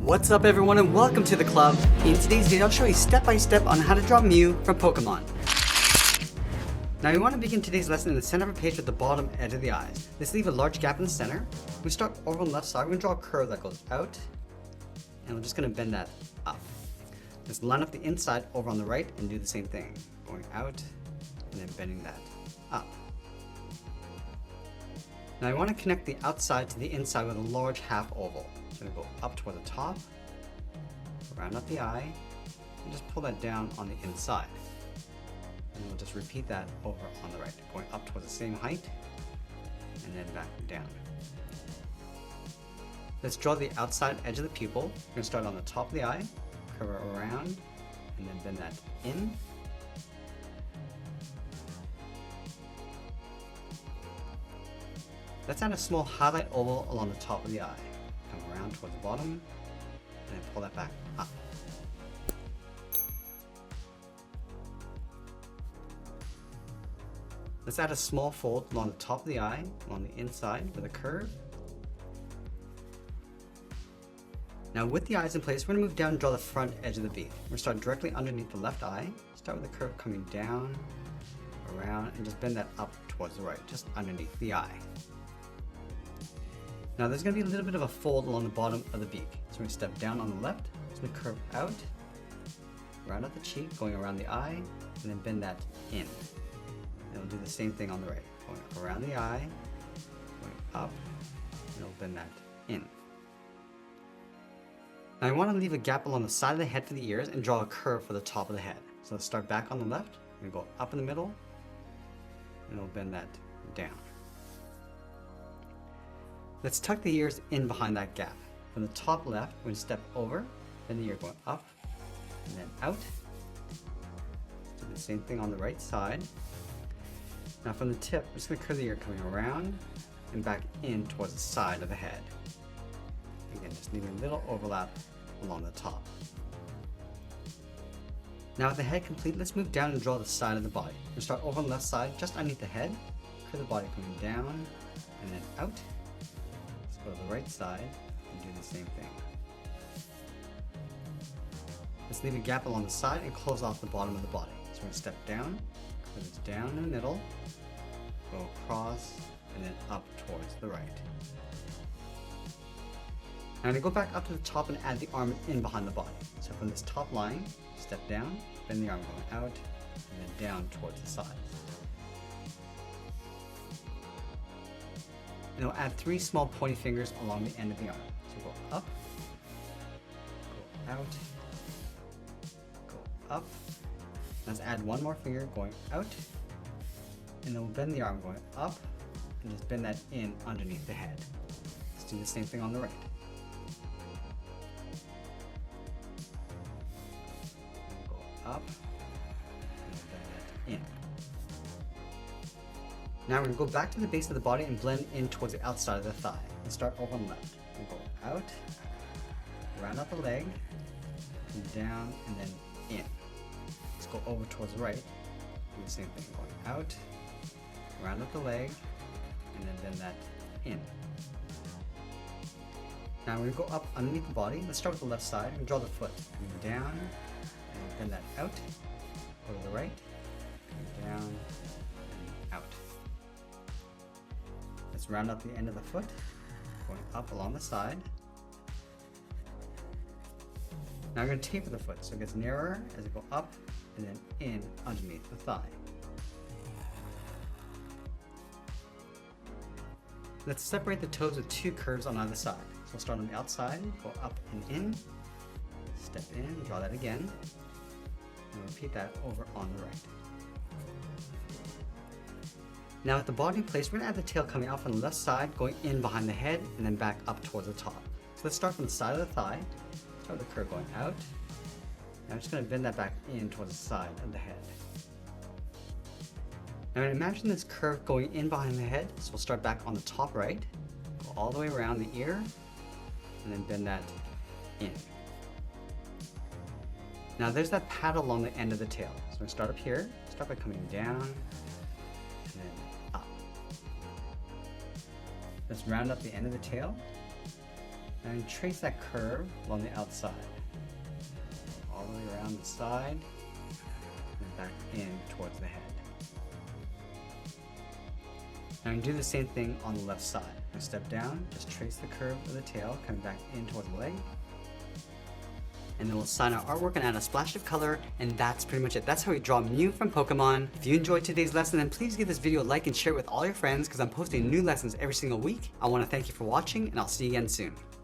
What's up everyone and welcome to the club. In today's video I'll show you step by step on how to draw Mew from Pokemon. Now we want to begin today's lesson in the center of a page with the bottom edge of the eyes. Let's leave a large gap in the center. We start over on the left side, we're going to draw a curve that goes out and we're just going to bend that up. Let's line up the inside over on the right and do the same thing. Going out and then bending that up. Now I want to connect the outside to the inside with a large half oval. So I'm going to go up toward the top, round up the eye, and just pull that down on the inside. And we'll just repeat that over on the right, going up towards the same height, and then back down. Let's draw the outside edge of the pupil. We're going to start on the top of the eye, curve it around, and then bend that in. Let's add a small highlight oval along the top of the eye. Come around towards the bottom, and then pull that back up. Let's add a small fold along the top of the eye, along the inside with a curve. Now with the eyes in place, we're going to move down and draw the front edge of the beak. We're going to start directly underneath the left eye, start with the curve coming down, around, and just bend that up towards the right, just underneath the eye. Now there's going to be a little bit of a fold along the bottom of the beak. So we're going to step down on the left, it's going to curve out, round up the cheek, going around the eye, and then bend that in. And we'll do the same thing on the right, going around the eye, going up, and we'll bend that in. Now I want to leave a gap along the side of the head for the ears and draw a curve for the top of the head. So let's start back on the left, we're going to go up in the middle, and we'll bend that down. Let's tuck the ears in behind that gap. From the top left, we're going to step over, then the ear going up, and then out. Do the same thing on the right side. Now from the tip, we're just going to curve the ear coming around and back in towards the side of the head. Again, just leaving a little overlap along the top. Now with the head complete, let's move down and draw the side of the body. We'll start over on the left side, just underneath the head, curve the body coming down, and then out. Go to the right side and do the same thing. Let's leave a gap along the side and close off the bottom of the body. So we're going to step down, curve it down in the middle, go across, and then up towards the right. Now I'm going to go back up to the top and add the arm in behind the body. So from this top line, step down, bend the arm going out, and then down towards the side. And we'll add 3 small pointy fingers along the end of the arm. So go up, go out, go up. Let's add 1 more finger going out, and then we'll bend the arm going up, and just bend that in underneath the head. Let's do the same thing on the right. Go up, and bend that in. Now we're going to go back to the base of the body and blend in towards the outside of the thigh. Let's start over on the left. We'll go out, round up the leg, and down, and then in. Let's go over towards the right. Do the same thing, going out, round up the leg, and then bend that in. Now we're going to go up underneath the body. Let's start with the left side and draw the foot. Coming down, and bend that out. Go to the right, coming down, and out. Let's round up the end of the foot, going up along the side. Now I'm going to taper the foot so it gets narrower as it goes up and then in underneath the thigh. Let's separate the toes with 2 curves on either side. So we'll start on the outside, go up and in, step in, draw that again, and repeat that over on the right. Now with the body in place, we're going to add the tail coming out from the left side, going in behind the head, and then back up towards the top. So let's start from the side of the thigh, start with the curve going out. Now I'm just going to bend that back in towards the side of the head. Now imagine this curve going in behind the head, so we'll start back on the top right, go all the way around the ear, and then bend that in. Now there's that paddle along the end of the tail. So we're going to start up here, start by coming down, and then up. Let's round up the end of the tail, And trace that curve along the outside. All the way around the side and back in towards the head. Now I'm going to do the same thing on the left side. I'm going to step down, just trace the curve of the tail, coming back in towards the leg. And then we'll sign our artwork and add a splash of color, and that's pretty much it. That's how we draw Mew from Pokemon. If you enjoyed today's lesson, then please give this video a like and share it with all your friends, because I'm posting new lessons every single week. I want to thank you for watching, and I'll see you again soon.